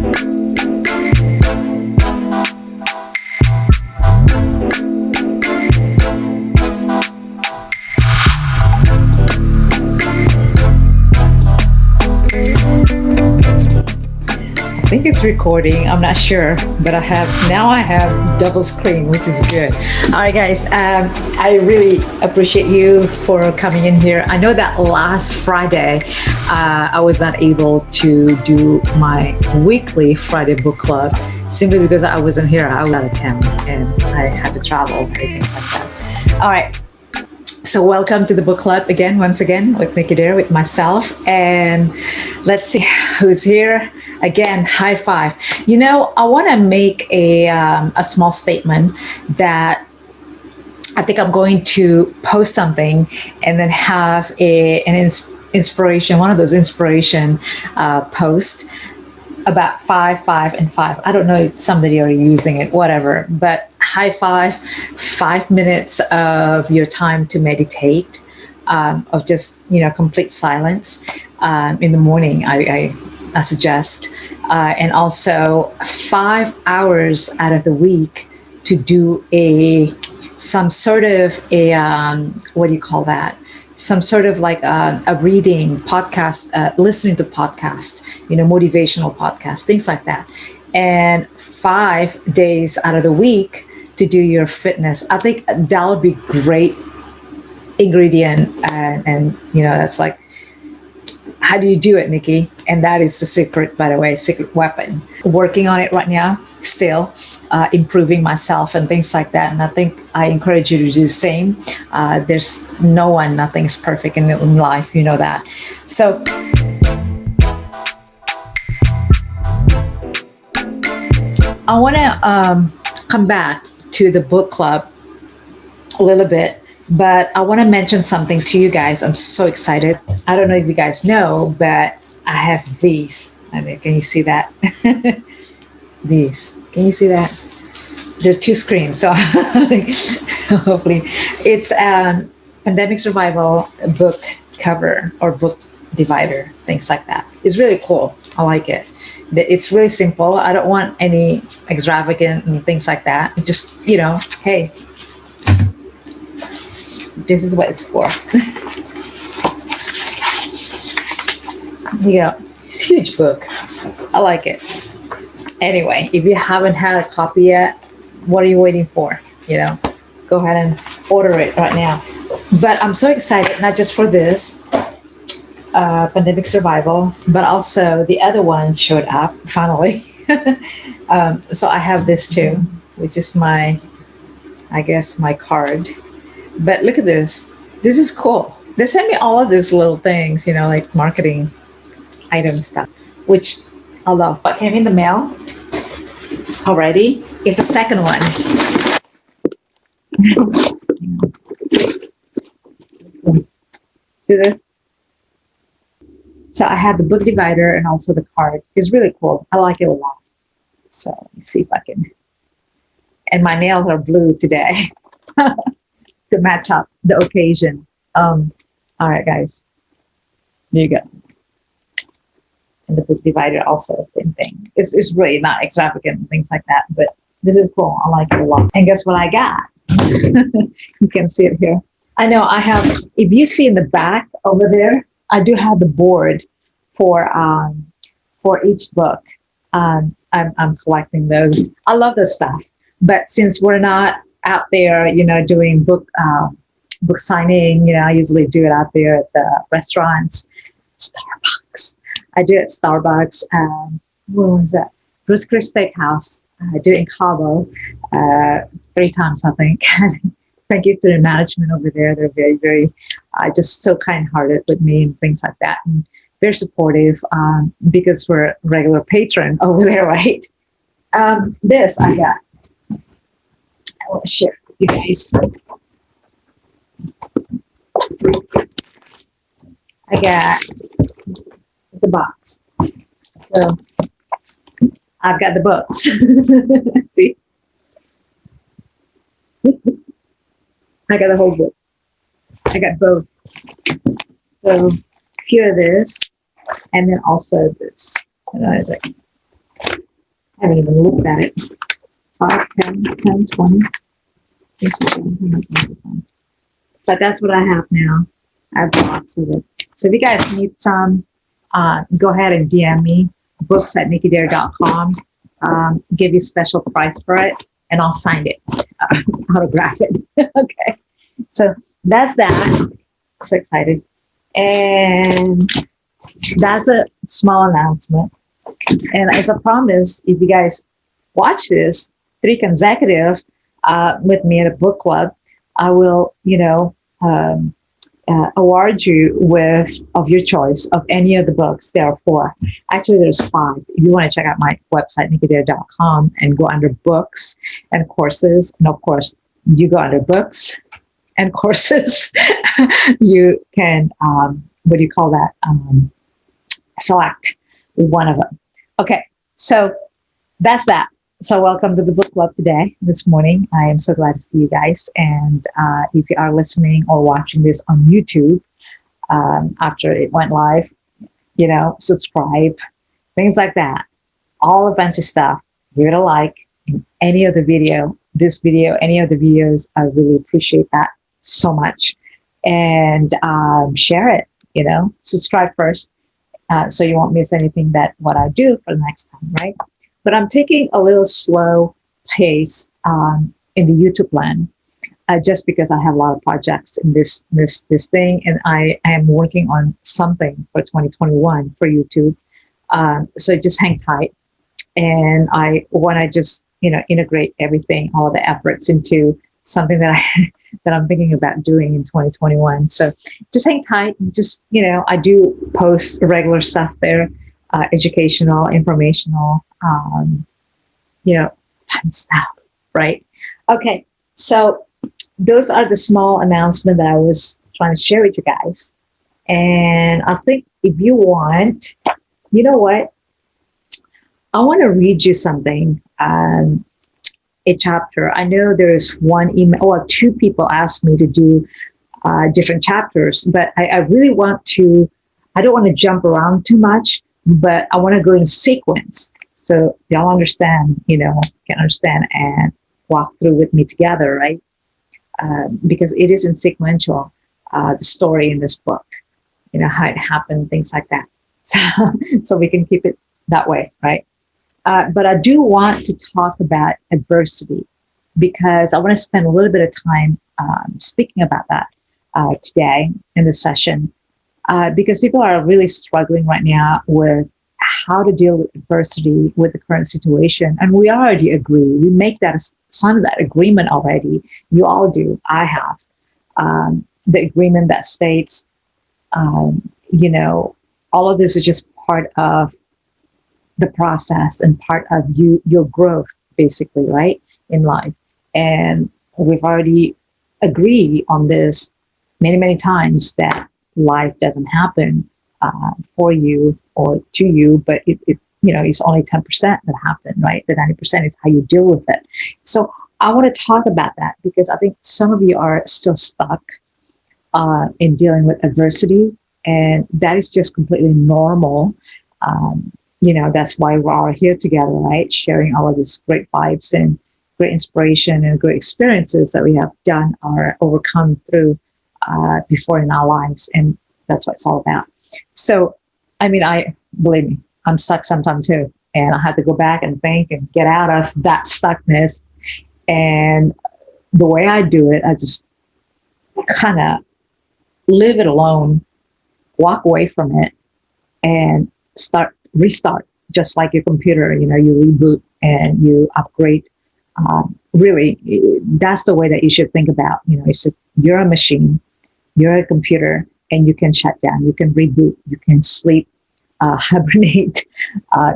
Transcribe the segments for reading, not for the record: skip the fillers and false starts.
I think it's recording. I'm not sure, but I have double screen, which is good. All right, guys. I really appreciate you for coming in here. I know that last Friday, I was not able to do my weekly Friday book club simply because I wasn't here. I was out of town and I had to travel and things like that. All right. So welcome to the book club again, once again, with Nicky Dare, with myself. And let's see who's here. Again, high five. I want to make a small statement that I think I'm going to post something and then have inspiration, one of those inspiration posts about five, and five. I don't know if somebody are using it, whatever, but high five, 5 minutes of your time to meditate, of just, complete silence in the morning, I suggest. And also 5 hours out of the week to do some sort of what do you call that? Some sort of like a reading podcast, listening to podcast, motivational podcast, things like that. And 5 days out of the week to do your fitness. I think that would be great ingredient. And that's like, how do you do it, Nikki? And that is the secret, by the way, secret weapon. Working on it right now, still improving myself and things like that. And I think I encourage you to do the same. There's nothing's perfect in life, you know that. So I want to come back to the book club a little bit. But I want to mention something to you guys. I'm so excited. I don't know if you guys know, but I have these. I mean, can you see that? These. Can you see that? There are two screens. So hopefully it's Pandemic Survival book cover or book divider, things like that. It's really cool. I like it. It's really simple. I don't want any extravagant and things like that. Just, hey, this is what it's for. Yeah, it's a huge book. I like it. Anyway, if you haven't had a copy yet, what are you waiting for? Go ahead and order it right now. But I'm so excited, not just for this Pandemic Survival, but also the other one showed up finally. So I have this too, which is my card. But look at this. This is cool. They sent me all of these little things, like marketing item stuff, which I love. What came in the mail already is the second one. See this? So I have the book divider and also the card. It's really cool. I like it a lot. So let me see if I can. And my nails are blue today. To match up the occasion. All right, guys. There you go. And the book divider also, same thing. It's really not extravagant and things like that, but this is cool. I like it a lot. And guess what I got? You can see it here. I know I have, if you see in the back over there, I do have the board for each book. I'm collecting those. I love this stuff. But since we're not out there, doing book signing, I usually do it out there at the restaurants, Starbucks. I do it at Starbucks. What was that? Bruce Chris Steakhouse. I do it in Cabo 3 times, I think. Thank you to the management over there. They're very, very just so kind-hearted with me and things like that. And very supportive because we're a regular patron over there, right? This I got. I want to share with you guys. I got the box. So I've got the books. See? I got the whole book. I got both. So a few of this and then also this. And I was like, I haven't even looked at it. 5, 10, 10, 20. But that's what I have now. I have lots of it. So if you guys need some, go ahead and DM me, books at nickydare.com. Give you special price for it, and I'll sign it, autograph it. Okay. So that's that. So excited. And that's a small announcement. And as I promised, if you guys watch this 3 consecutive with me at a book club, I will, award you with of your choice of any of the books. There are 4. Actually, there's 5. If you want to check out my website, nickydare.com, and go under books and courses, and of course, you go under books and courses, you can, what do you call that? Select one of them. Okay, so that's that. So welcome to the book club today, this morning. I am so glad to see you guys. And if you are listening or watching this on YouTube after it went live, subscribe, things like that. All the fancy stuff. Give it a like. In any of the video, this video, any of the videos, I really appreciate that so much. And share it, subscribe first so you won't miss anything that what I do for the next time, right? But I'm taking a little slow pace in the YouTube land, just because I have a lot of projects in this thing, and I am working on something for 2021 for YouTube. So just hang tight, and I want to just integrate everything, all the efforts into something that I'm thinking about doing in 2021. So just hang tight, and just I do post regular stuff there, educational, informational. Fun stuff, right? Okay, so those are the small announcements that I was trying to share with you guys. And I think if you want, you know what? I want to read you something, a chapter. I know there's one email, or 2 people asked me to do different chapters, but I really want to, I don't want to jump around too much, but I want to go in sequence. So y'all understand, can understand and walk through with me together, right? Because it is in sequential, the story in this book, how it happened, things like that. So we can keep it that way, right? But I do want to talk about adversity, because I want to spend a little bit of time speaking about that today in the session, because people are really struggling right now with how to deal with adversity with the current situation. And we already agree. We make that sign of that agreement already. You all do. I have the agreement that states, all of this is just part of the process and part of your growth, basically, right, in life. And we've already agreed on this many, many times, that life doesn't happen for you or to you, but it's only 10% that happen, right? The 90% is how you deal with it. So I want to talk about that, because I think some of you are still stuck in dealing with adversity, and that is just completely normal. That's why we're all here together, right? Sharing all of these great vibes and great inspiration and great experiences that we have done or overcome through before in our lives. And that's what it's all about. So, believe me, I'm stuck sometimes too. And I had to go back and think and get out of that stuckness. And the way I do it, I just kind of leave it alone, walk away from it, and restart, just like your computer. You reboot and you upgrade. Really, that's the way that you should think about. It's just, you're a machine, you're a computer, and you can shut down, you can reboot, you can sleep, hibernate,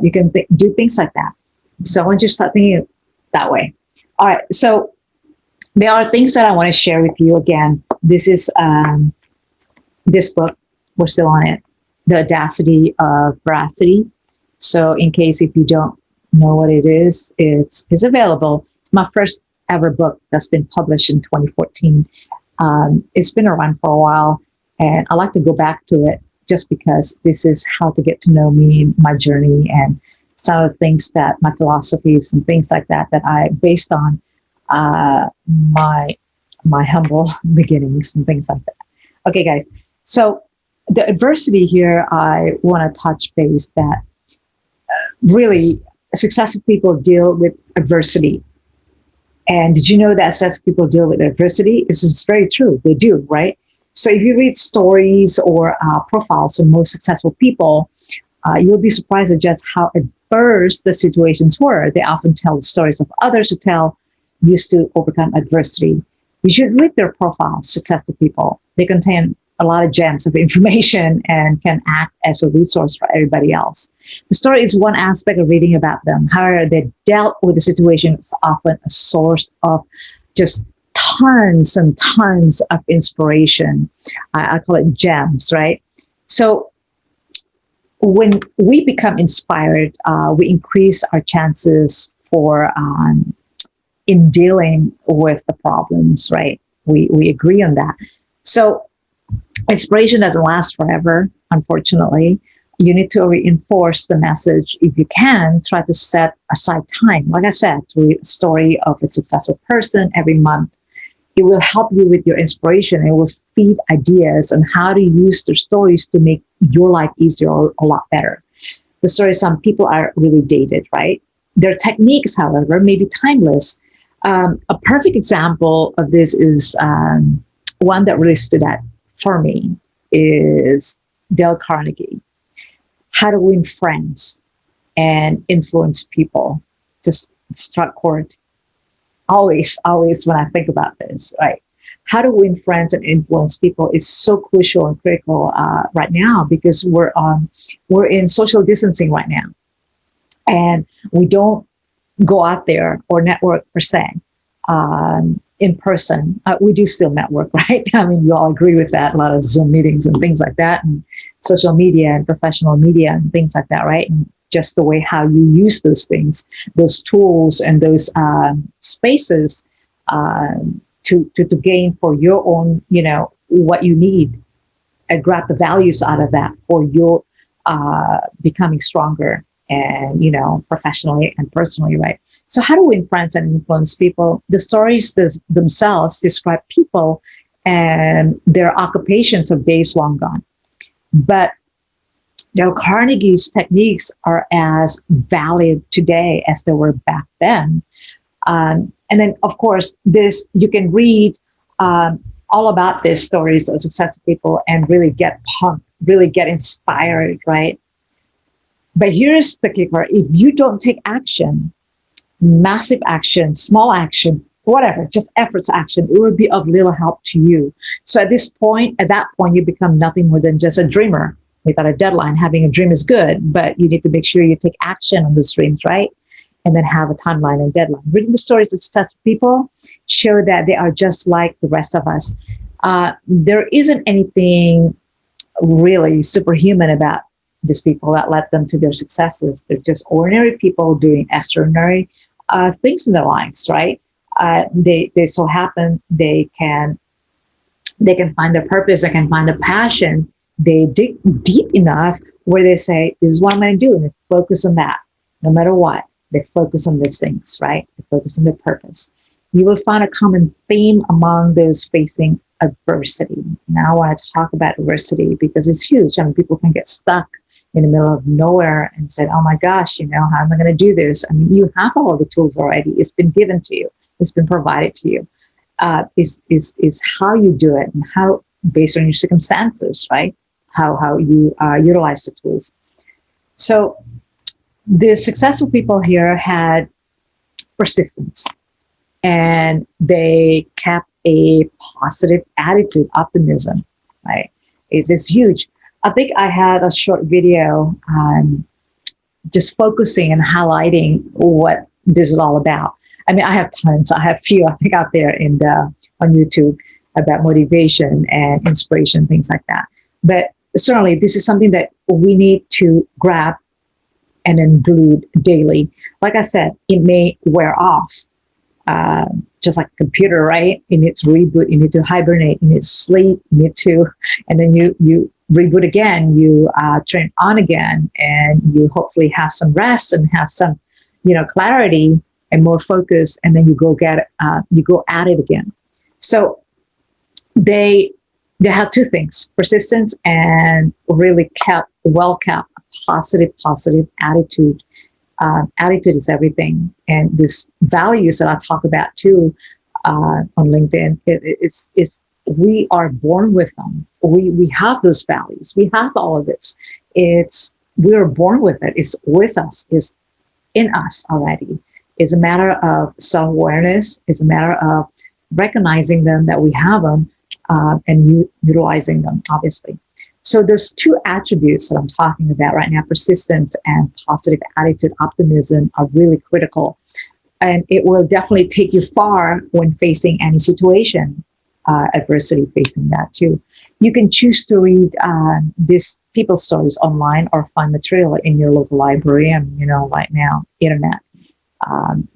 you can do things like that. So I want you to start thinking that way. All right, so there are things that I want to share with you. Again, this is this book, we're still on it, The Audacity of Veracity. So in case if you don't know what it is, it's available. It's my first ever book that's been published in 2014. It's been around for a while, and I like to go back to it just because this is how to get to know me, my journey, and some of the things that my philosophies and things like that that I based on my humble beginnings and things like that. Okay, guys. So the adversity here, I want to touch base that really successful people deal with adversity. And did you know that successful people deal with adversity? It's very true. They do, right? So if you read stories or profiles of most successful people, you'll be surprised at just how adverse the situations were. They often tell the stories of others who tell used to overcome adversity. You should read their profiles, successful people. They contain a lot of gems of information and can act as a resource for everybody else. The story is one aspect of reading about them. However, they dealt with the situation is often a source of just tons and tons of inspiration. I call it gems, right? So when we become inspired, we increase our chances for in dealing with the problems, right? We agree on that. So inspiration doesn't last forever, unfortunately. You need to reinforce the message. If you can, try to set aside time. Like I said, to read a story of a successful person every month. It will help you with your inspiration. It will feed ideas on how to use their stories to make your life easier or a lot better. The stories, some people are really dated, right? Their techniques, however, may be timeless. A perfect example of this is one that really stood out for me is Dale Carnegie. How to win friends and influence people to struck chord. Always when I think about this, right? How to win friends and influence people is so crucial and critical right now because we're in social distancing right now, and we don't go out there or network per se in person. We do still network, right? I mean, you all agree with that. A lot of Zoom meetings and things like that, and social media and professional media and things like that, right? And just the way how you use those things, those tools and those spaces to gain for your own, what you need and grab the values out of that for your becoming stronger and, professionally and personally, right? So how to win friends and influence people? The stories themselves describe people and their occupations of days long gone. But Dale Carnegie's techniques are as valid today as they were back then. And then, of course, you can read all about these stories of successful people and really get pumped, really get inspired, right? But here's the kicker. If you don't take action, massive action, small action, whatever, just efforts action, it will be of little help to you. So at that point, you become nothing more than just a dreamer without a deadline. Having a dream is good, but you need to make sure you take action on those dreams, right? And then have a timeline and deadline. Reading the stories of successful people show that they are just like the rest of us. There isn't anything really superhuman about these people that led them to their successes. They're just ordinary people doing extraordinary things in their lives, right? They so happen they can find their purpose, they can find a passion. They dig deep enough where they say, this is what I'm going to do, and they focus on that no matter what. They focus on these things, right? They focus on their purpose. You will find a common theme among those facing adversity. Now I want to talk about adversity because it's huge. I mean, people can get stuck in the middle of nowhere and say, oh my gosh, how am I going to do this? I mean, you have all the tools already. It's been given to you. It's been provided to you. Is how you do it and how, based on your circumstances, right? How you utilize the tools. So the successful people here had persistence and they kept a positive attitude, optimism, right? It's huge. I think I had a short video just focusing and highlighting what this is all about. I mean, I have tons. I have few, I think, out there on YouTube about motivation and inspiration, things like that. But certainly, this is something that we need to grab and include daily. Like I said, it may wear off, just like a computer, right? It needs to reboot, you need to hibernate, you need to sleep, you need to, and then you reboot again, you turn on again, and you hopefully have some rest and have some, clarity and more focus, and then you go at it again. So they they have two things: persistence and really kept positive attitude. Attitude is everything, and this values that I talk about too on LinkedIn. It's we are born with them. We have those values. We have all of this. It's we are born with it. It's with us. It's in us already. It's a matter of self-awareness. It's a matter of recognizing them, that we have them, and utilizing them, obviously. So those two attributes that I'm talking about right now, persistence and positive attitude, optimism, are really critical. And it will definitely take you far when facing any situation, adversity, facing that too. You can choose to read these people's stories online or find material in your local library. And, right now, internet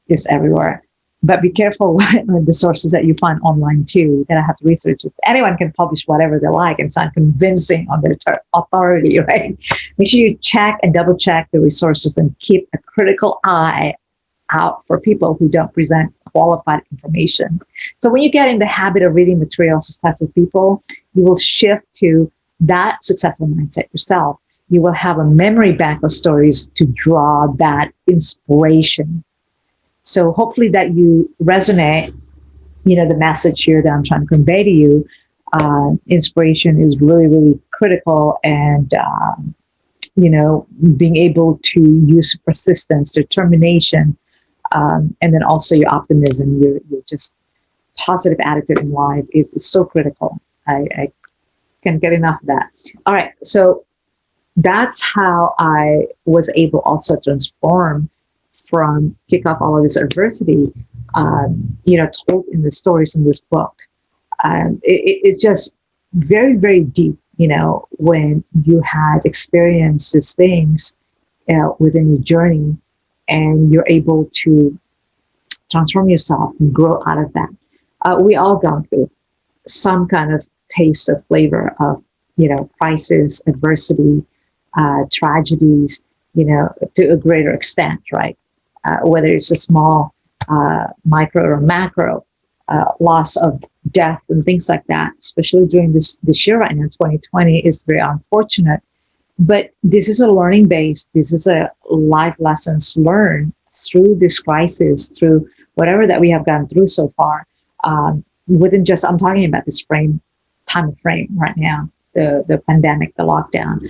is everywhere. But be careful with the sources that you find online too. That I have to research it. Anyone can publish whatever they like and sound convincing on their authority, right? Make sure you check and double check the resources and keep a critical eye out for people who don't present qualified information. So when you get in the habit of reading material successful people, you will shift to that successful mindset yourself. You will have a memory bank of stories to draw that inspiration. So hopefully that you resonate, the message here that I'm trying to convey to you. Inspiration is really, really critical, and, being able to use persistence, determination, and then also your optimism, your just positive attitude in life is so critical. I can't get enough of that. All right. So that's how I was able also to transform from kick off all of this adversity, told in the stories in this book. It's just very, very deep, when you had experienced these things within your journey, and you're able to transform yourself and grow out of that. We all gone through some kind of taste of flavor of, crisis, adversity, tragedies, to a greater extent, right? Whether it's a small, micro or macro, loss of death and things like that, especially during this year right now, 2020, is very unfortunate. But this is a learning base. This is a life lessons learned through this crisis, through whatever that we have gone through so far. Within just, I'm talking about this time frame right now, the pandemic, the lockdown.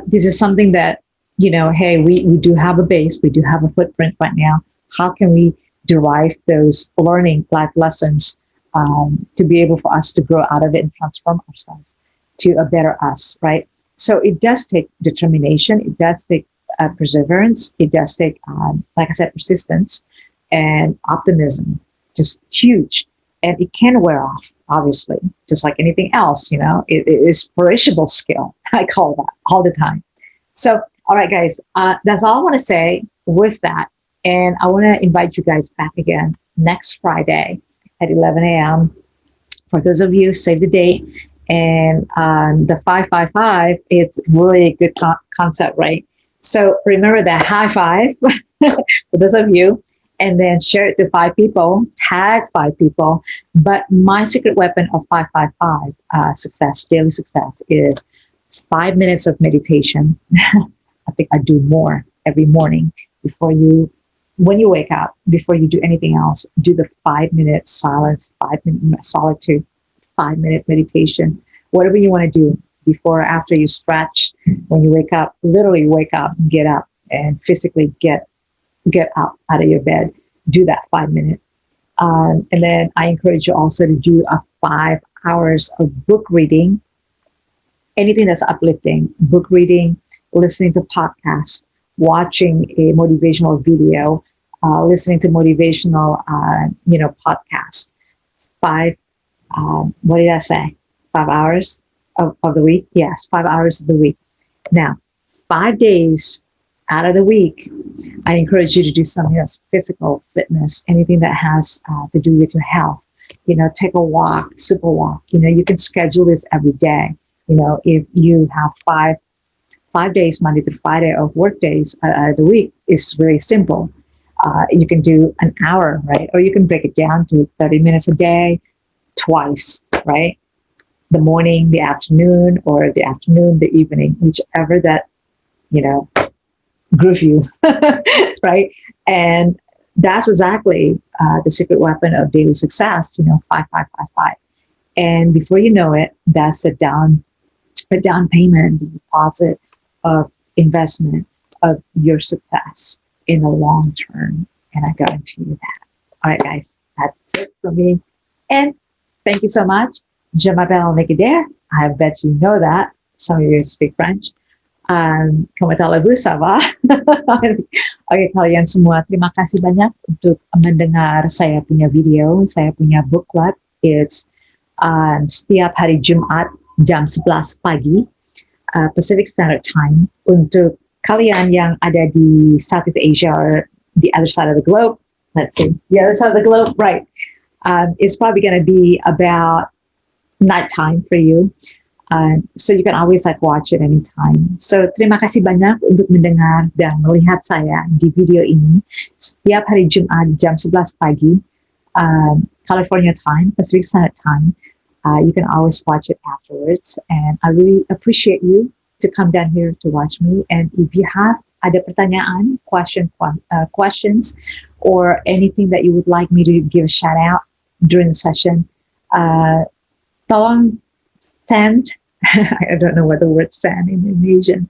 This is something that, hey, we do have a base, we do have a footprint right now. How can we derive those learning life lessons to be able for us to grow out of it and transform ourselves to a better us, right? So it does take determination. It does take perseverance. It does take, like I said, persistence and optimism, just huge. And it can wear off, obviously, just like anything else, it is perishable skill. I call that all the time. So, all right, guys, that's all I want to say with that. And I want to invite you guys back again next Friday at 11 a.m. For those of you, save the date. And the 555, it's really a good concept, right? So remember that high five for those of you, and then share it to 5 people, tag 5 people. But my secret weapon of 555 success, daily success, is 5 minutes of meditation. I think I do more every morning when you wake up, before you do anything else. Do the 5-minute silence, 5-minute solitude, 5-minute meditation, whatever you want to do before or after you stretch. When you wake up, literally wake up, get up, and physically get up out of your bed. Do that 5 minute. And then I encourage you also to do a 5 hours of book reading, anything that's uplifting, book reading, listening to podcasts, watching a motivational video, listening to motivational, podcasts. 5, what did I say? 5 hours of the week? Yes, 5 hours of the week. Now, 5 days out of the week, I encourage you to do something that's physical fitness, anything that has to do with your health. Take a walk, simple walk. You can schedule this every day. If you have five days, Monday to Friday, of work days the week, is very simple. You can do an hour, right? Or you can break it down to 30 minutes a day, twice, right? The morning, the afternoon, or the afternoon, the evening, whichever that, you know, groove you, right? And that's exactly the secret weapon of daily success, 5555. And before you know it, that's a down payment, the deposit of investment of your success in the long term. And I guarantee you that. All right, guys, that's it for me. And thank you so much. Je m'appelle Nicky Dare. I bet you know that. Some of you speak French. Comment allez-vous? Ça va? Okay, kalian semua, terima kasih banyak untuk mendengar saya punya video, saya punya booklet. It's setiap hari Jumat jam 11 pagi Pacific Standard Time. Untuk kalian yang ada di Southeast Asia or the other side of the globe, let's see, the other side of the globe, right? It's probably going to be about nighttime for you. So you can always watch it anytime. So terima kasih banyak untuk mendengar dan melihat saya di video ini setiap hari Jumat jam 11 pagi California time, Pacific Standard Time. You can always watch it afterwards. And I really appreciate you to come down here to watch me. And if you have ada pertanyaan, questions, or anything that you would like me to give a shout out during the session, tolong send, I don't know what the word send in Indonesian,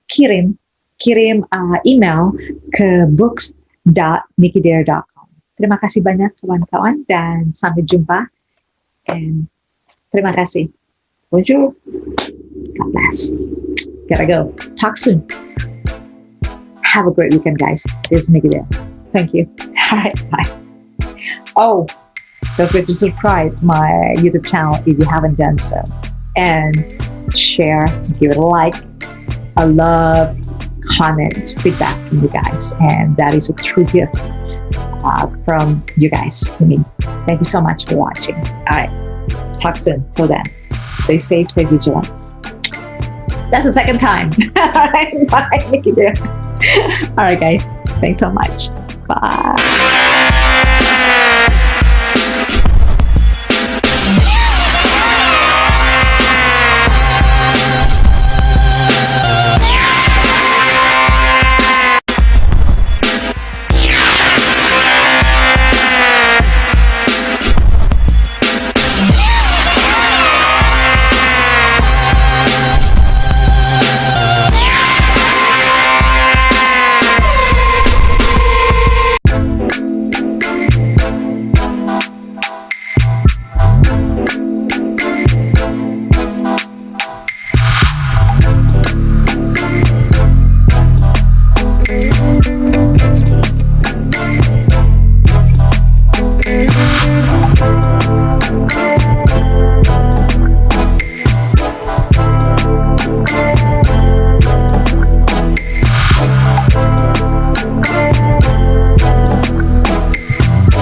kirim email ke books.nickydare.com. Terima kasih banyak kawan-kawan dan sampai jumpa. And terima kasih. Bonjour. God bless. Gotta go. Talk soon. Have a great weekend, guys. This is Nicky Dare. Thank you. All right. Bye. Oh, don't forget to subscribe my YouTube channel if you haven't done so. And share, give it a like. I love comments, feedback from you guys. And that is a true gift from you guys to me. Thank you so much for watching. All right. Talk soon. Till then, stay safe, stay vigilant. That's the second time. All right. Bye. Nicky Dare. All right, guys. Thanks so much. Bye.